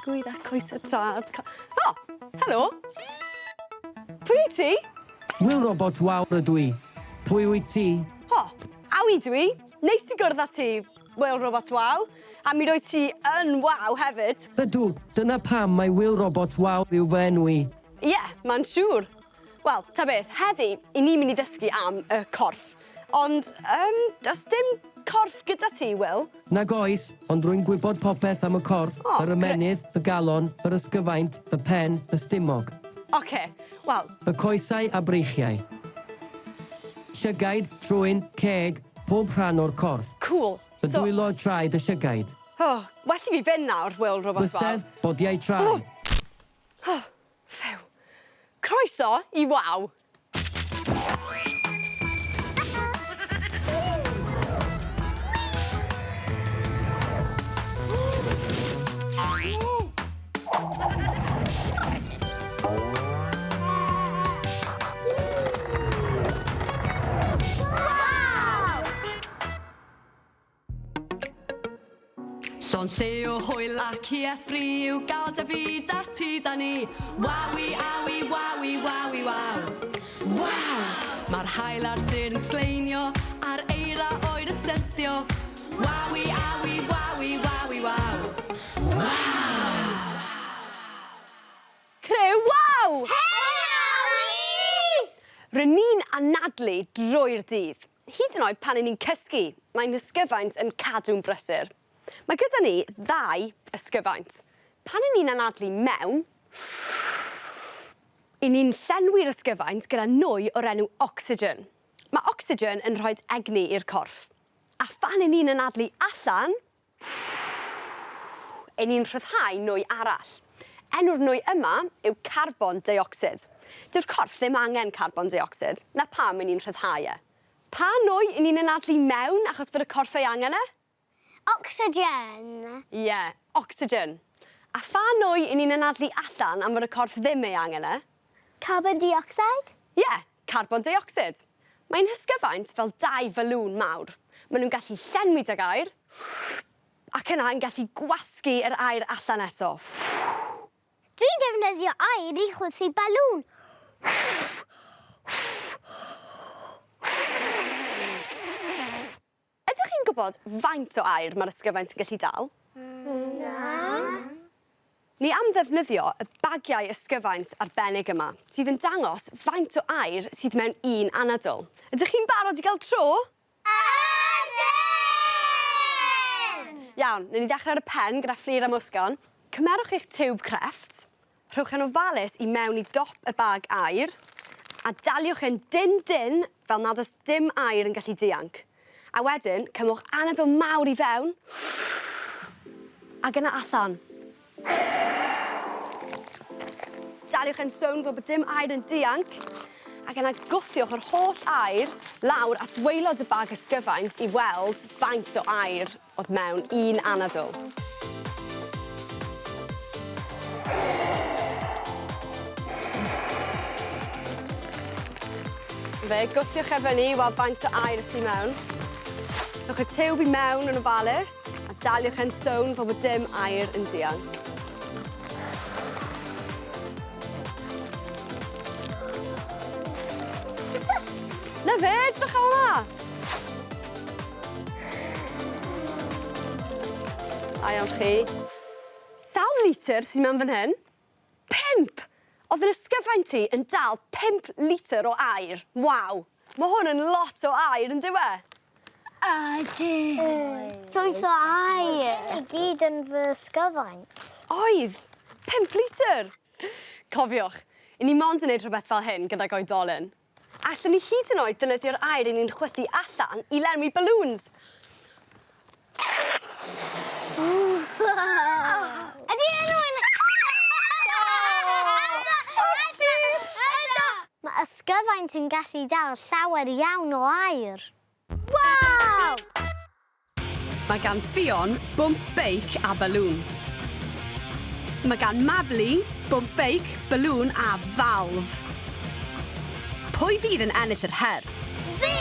Trosglwyddo a coesau trad. O, helo. Pwy wyt ti? Will Robot Wow ydw i. Pwy wyt ti? O, awi dwi. Neis i gwrdd â ti, Will Robot Wow. A mi roi ti yn wow hefyd. Ydw, dyna pam mae Will Robot Wow yw fy enw i. Ie, ma'n siŵr. Wel, ta beth, heddi, i ni'n mynd i ddysgu am y corff. Ond, does dim corff gyda ti, Will? Nag oes, ond rwy'n gwybod popeth am y corff, O, yr ymenydd, y galon, yr ysgyfaint, y pen, y stumog. Oce, wel, Y coesau a breichiau. Llygaid, trwyn, ceg, pob rhan o'r corff. cool. Y dwylo traed y llygaid. Oh, well i fi fynd nawr, Will Robot Wow. Bysedd, bodiau traed. Few. Croeso i Wow. Son llew, hwyl ac i esbri yw gael dy fyd a ti da ni. Wawi, awi, wawi, wawi, waw. Waw! Mae'r hael ar sy'n sgleinio, a'r eira oed yn syrthio. Wawi, awi, wawi, wawi, waw. Waw! Crew Wow! Rydyn ni'n anadlu drwy'r dydd. Hyd yn oed pan ni'n cysgu, mae'n ysgyfaint yn cadw'n brysur. Mae gyda ni ddau ysgyfaint. Pan ni'n anadlu mewn, i ni'n llenwi'r ysgyfaint gyda nwy o'r enw oxygen. Mae oxygen yn rhoi egni i'r corff. A phan ni'n anadlu allan, i ni'n rhyddhau nwy arall. Enw'r nwy yma yw carbon dioxide. Dyw'r corff ddim angen carbon dioxide, na pam i ni'n rhyddhau e. Pa nwy i ni'n anadlu mewn achos bod y corff ei angen e? Oxygen. Ie, oxygen. A pha nwy i ni'n anadlu allan am fod y corff ddim ei angen e? Carbon dioxide. Ie, carbon dioxide. Mae'n hysgyfaint fel dau falŵn mawr. Maen nhw'n gallu llenwi dy gair, ac yna yn gallu gwasgu yr air allan eto. Dwi'n defnyddio air i chwythu balwn. Ydych chi'n gwybod faint o air mae'r ysgyfaint yn gallu dal? Ni am ddefnyddio y bagiau ysgyfaint arbennig yma, sydd yn dangos faint o air sydd mewn un anadl. Ydych chi'n barod i gael tro? Ydyn! Iawn, ni ddechrau ar y pen gyda fflir am ysgon. Cymerwch eich tiwb crefft, rhowch yn ofalus i mewn i dop y bag air, a daliwch yn din-din fel nad oes dim air yn gallu dianc. A wedyn, cymwch anadl mawr i fewn, ac yna allan. Daliwch yn sôn fod bod dim air yn dianc, ac yna gwthiwch yr holl air lawr at waelod y bag ysgyfaint i weld faint o air oedd mewn un anadl. Fe, gwthiwch e fyny i weld faint o air sydd mewn. Rhowch y tiwb i mewn yn ofalus, a daliwch yn sôn fod bod dim air yn dianc. Na fe, edrych ar hwnna! A iawn chi. Sawl litr sy'n mewn fan hyn? 5! Oedd yn ysgyfaint ti yn dal 5 litr o air. Waw! Mae hwn yn lot o air yn dywe? Ydyn. Llwyth o air. I gyd yn fy ysgyfaint. Oedd! 5 litr! Cofiwch, i ni mond yn gwneud rhywbeth fel hyn gydag oedolyn. Allwn ni hyd yn oed defnyddio'r air i ni'n chwythu allan i lenwi balloons. Ydy enw'n... Mae ysgyfaint yn gallu dal llawer iawn o air. Waw! Mae gan Fion bwmp beic a balŵn. Mae gan Mabli bwmp beic, balŵn a falf. Pwy fydd yn ennill yr her? Fi!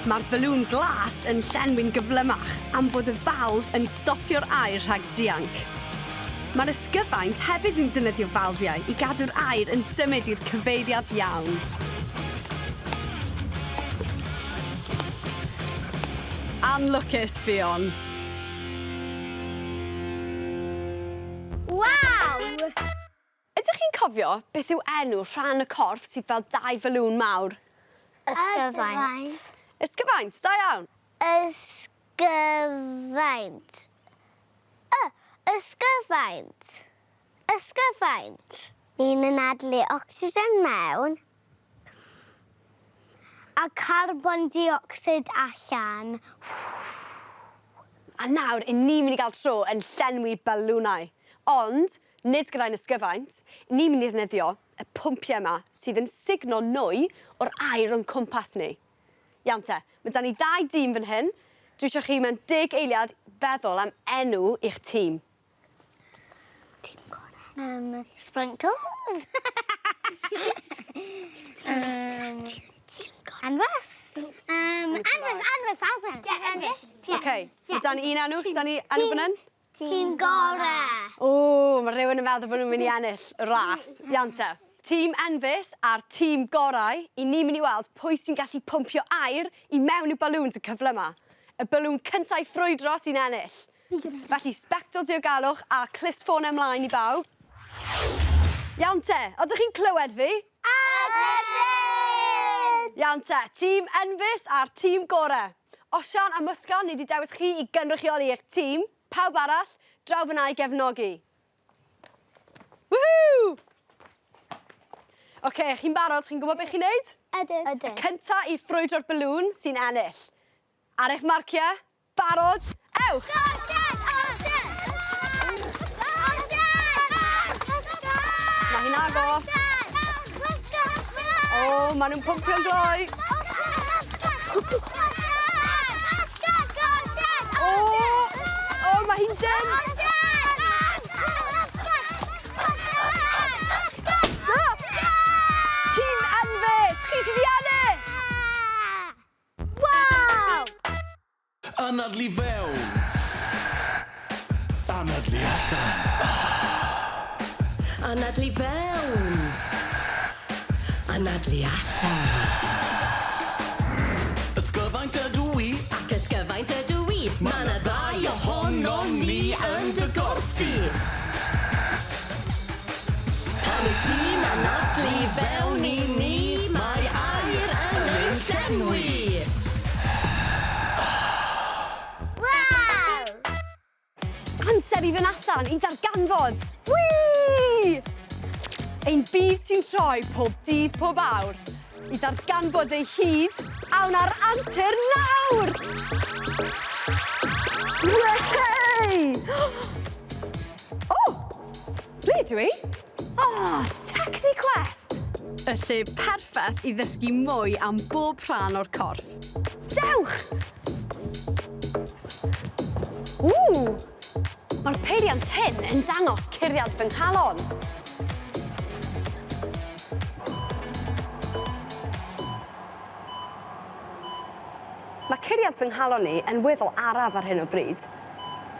Mae'r balwn glas yn llenwi'n gyflymach am bod y falf yn stopio'r aer rhag dianc. Mae'r ysgyfaint hefyd yn defnyddio falfiau i gadw'r aer yn symud i'r cyfeiriad iawn. Anlwcus Fion. Waw! Ydych chi'n cofio beth yw enw rhan y corff sydd fel dau falwn mawr? Ysgyfaint. Ysgyfaint, da iawn. Ysgyfaint. Ysgyfaint. Ysgyfaint. Ni'n anadlu ocsigen mewn a carbon dioxide allan. A nawr, ni'n mynd i gael tro yn llenwi balwnau. Ond, nid gyda'n ysgyfaint, ni'n mynd i ddefnyddio y pwmpiau yma sydd yn signo nwy o'r aer o'n cwmpas ni. Iawn te, mae da ni 2 dîm fan hyn. Dwi eisiau chi mewn 10 eiliad feddwl am enw i'ch tîm. Sprinkles. Anfas. Anfas. Anfas. OK, so da ni un enw, da ni enw fan hyn? Tîm gore. O, mae rhywun yn meddwl bod nhw'n mynd i ennill y ras. Iawn te. Tîm Enfys a'r tîm gorau, i ni'n mynd i weld pwy sy'n gallu pwmpio aer i mewn i'w balwns y cyfle yma. Y balwn cyntaf ffrwydro sy'n ennill. Felly sbectol diogelwch a clust ffôn ymlaen i bawb. Iawn te, ydych chi'n clywed fi? Ydyn! Iawn te, tîm Enfys a'r tîm gorau. Osian a Mwsgan, ni wedi dewis chi i gynrychioli eich tîm. Pawb arall, draw fyna i gefnogi. Woohoo! OK, chi'n barod? Chi'n gwybod beth chi'n neud? Ydyn. Cynta i ffrwydro'r balwn sy'n ennill. Ar eich marciau, barod, ewch! Mae hi'n agos. O, maen nhw'n pwmpio'n gloi. O, mae hi'n dyn. Tîm Enfys, chi sydd i ennill! Wow! Anadlu fewn. Anadlu allan. Anadlu fewn. Anadlu allan. Ysgyfaint ydw i. Ac ysgyfaint ydw i. Ma' 'na 2 ohonon ni yn dy gorff di. Pan wyt ti'n anadlu fewn i ni, mae aer yn ein llenwi. Wow! Amser i fynd allan i ddarganfod. Whee! Ein byd sy'n troi pob dydd pob awr. I ddarganfod ei hyd awn ar antur nawr! Wehey! O! Ble dwi? O, Techniquest! Y lle perffaith i ddysgu mwy am bob rhan o'r corff. Dewch! Mae'r peiriant hyn yn dangos curiad fy nghalon. Mae curiad fy nghalon ni yn weddol araf ar hyn o bryd.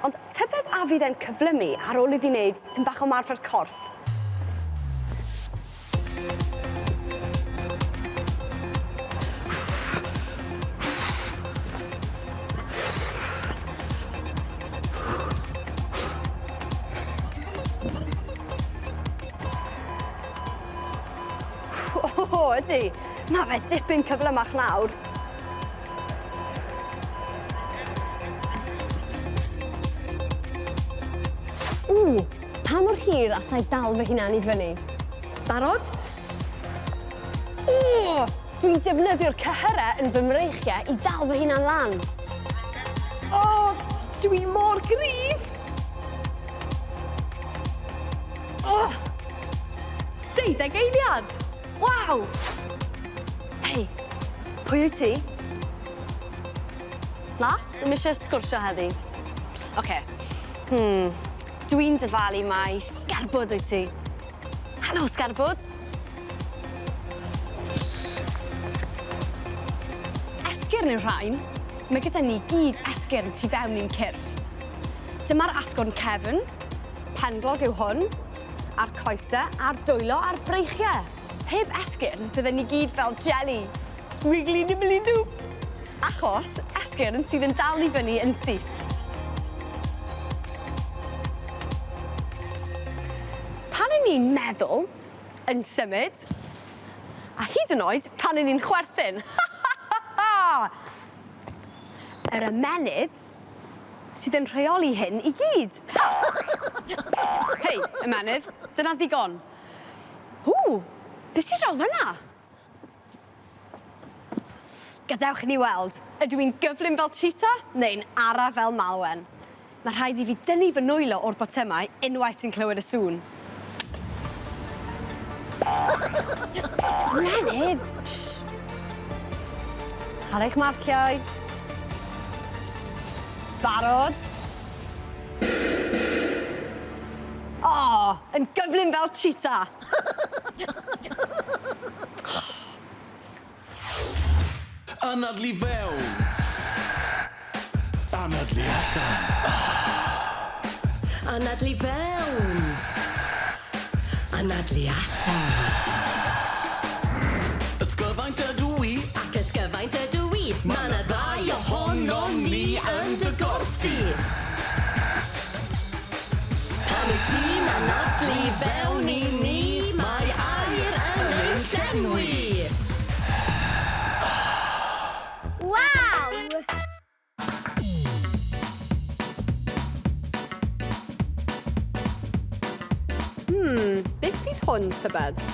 Ond tybed a fydd e'n cyflymu ar ôl i fi wneud tym bach o marfer corff. O, ydy. Mae fe dipyn cyflymach nawr. Pa mor hir allai dal fy hunan i fyny? Barod? O, dwi'n defnyddio'r cyhyrau yn fy mreichiau i dal fy hunan lan. O, dwi mor gryf! O, 12 eiliad! Waw! Hei, pwy wyt ti? Na, ddim eisiau sgwrsio heddi. Oce. Dwi'n dyfalu mai sgerbwd wyt ti. Helo, sgerbwd. esgyrn yw'r rhain, mae gyda ni gyd esgyrn tu fewn i'n cyrff. Dyma'r asgwrn cefn, penglog yw hwn, a'r coesau a'r dwylo a'r breichiau. Heb esgyrn, bydden ni gyd fel jelly. Squiggly nibbly doo. Achos esgyrn sydd yn dal i fyny yn syth. Pan yn ni'n meddwl, yn symud, a hyd yn oed pan yn ni'n chwerthin. Yr ymenydd sydd yn rheoli hyn i gyd. Hei, ymenydd, dyna ddigon. Beth sy'n draw fyna? Gadewch i ni weld, ydw i'n gyflym fel cheetah neu'n ara fel malwen? Mae rhaid i fi dynnu fy nwylo o'r botymau unwaith yn clywed y sŵn. Ymenydd! Cael eich marciau. Barod. Yn gyflym fel cheetah. Anadlu fewn. Anadlu allan. Anadlu fewn. Anadlu allan. Ysgyfaint ydw i. Ac ysgyfaint ydw i. Ma' 'na ddau ohonon ni yn dy gorff di. Pan wyt ti'n anadlu fewn i ni, mae air yn ein llenwi. Waw! Beth fydd hwn, tybed?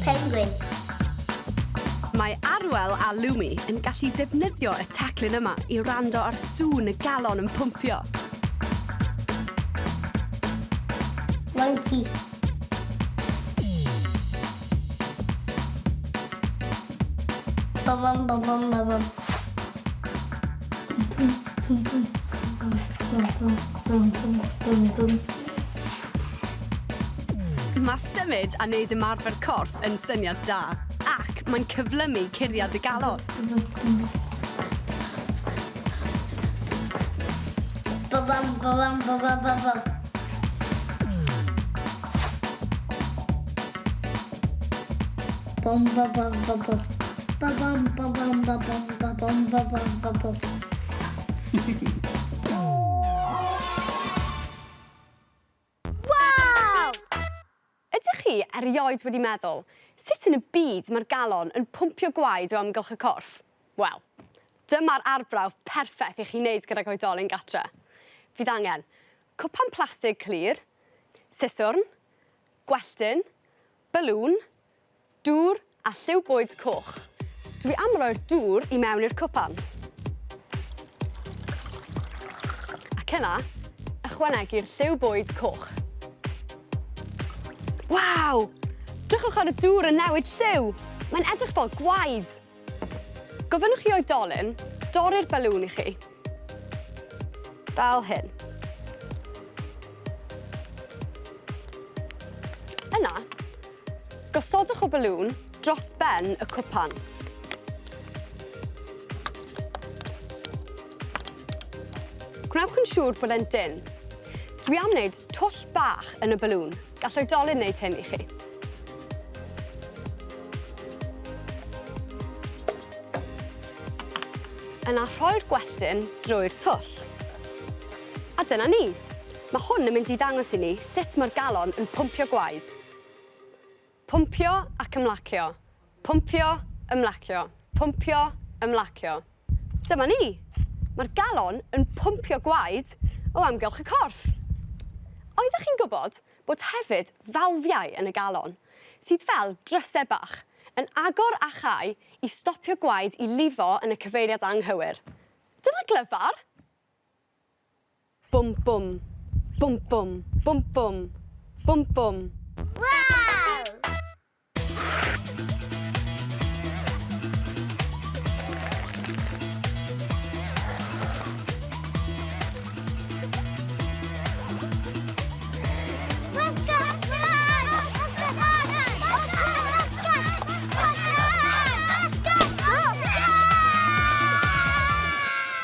Penguin. Mae Arwel a Lumi yn gallu defnyddio y teclyn yma i wrando ar sŵn y galon yn pwmpio. Monkey. Bum bum bum bum bum. Mae symud a wneud ymarfer corff yn syniad da, ac mae'n cyflymu curiad y galon. Bum bum bum bum bum bum bum. Bum bum bum bum bum. Bum bum bum bum bum bum bum bum bum bum. Wow! Ydych chi erioed wedi meddwl, sut yn y byd mae'r galon yn pwmpio gwaed o amgylch y corff? Wel, dyma'r arbrawf perffaith i chi wneud gyda'r oedolyn gatre. Fydd angen cwpan plastig clir, siswrn, gwelltyn, balŵn, dŵr a lliw bwyd coch. Dwi am roi'r dŵr i mewn i'r cwpan. Ac yna, ychwanegu'r lliw bwyd coch. Waw! Drychwch ar y dŵr yn newid lliw. Mae'n edrych fel gwaed. Gofynnwch chi oedolyn, dorri'r balŵn i chi. Fel hyn. Yna, gosodwch o balŵn dros ben y cwpan. Gwnewch yn siŵr bod e'n dyn. Dwi am wneud twll bach yn y balŵn. Gall oedolyn wneud hyn i chi. Yna rhoi'r gwelltyn drwy'r twll. A dyna ni. Mae hwn yn mynd i ddangos i ni sut mae'r galon yn pwmpio gwaed. Pwmpio ac ymlacio. Pwmpio, ymlacio. Pwmpio, ymlacio. Dyma ni. Mae'r galon yn pwmpio gwaed o amgylch y corff. Oeddech chi'n gwybod bod hefyd falfiau yn y galon, sydd fel drysau bach yn agor a chau i stopio gwaed i lifo yn y cyfeiriad anghywir. Dyna glyfar. Bwm bwm, bwm bwm, bwm bwm, bwm bwm. Wow!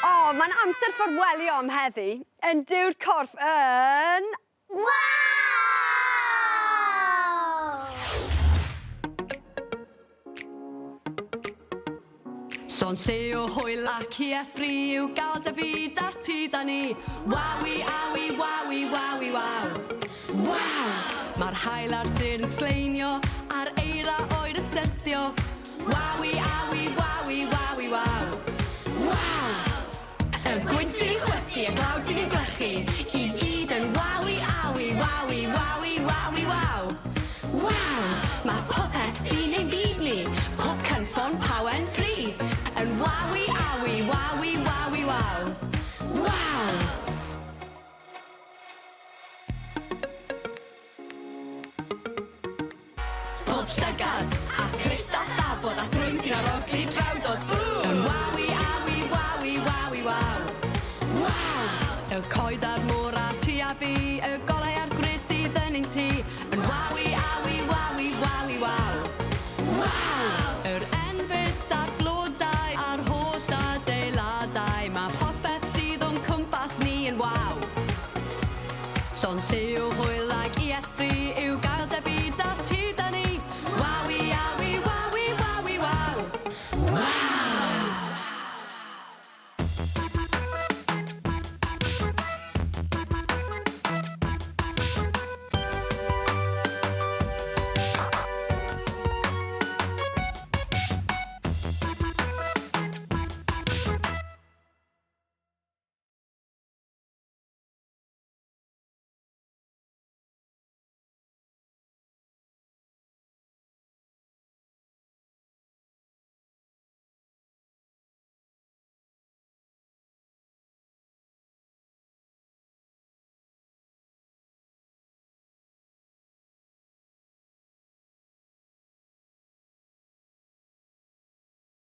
O, mae'n amser fforwelio am heddi. Yn dyw'r corff yn... Wow! Son Lleo, hwyl ac i esbri yw gael David a ti da ni. Wawi, awi, wawi, wawi, waw. Waw! Mae'r hael ar sy'n sgleinio a'r eira oed yn syrthio. Wawi, awi, wawi, wawi, waw. Waw! Y gwynt sy'n chwythu, y glaw sy'n glychu, i gyd yn wawi, awi, wawi, wawi, wawi, waw. Waw! Mae popeth sy'n ein byd ni, pob cynffon pawen tri, yn wawi, awi, wawi, wawi, waw. Waw! Pob llygad a clust a thabod a thrwyn sy'n arogli drawdod. Yn wawi, awi, wawi, wawi, waw. Waw! Y coed a'r môr a ti a fi, y golau a'r gwres sydd yn ein ti. Yn wawi, awi, wawi, wawi, waw. Waw! Yr enfys a'r blodau a'r holl adeiladau. Mae popeth sydd o'n cwmpas ni yn waw. Son Lleo, hwyl ag i esbri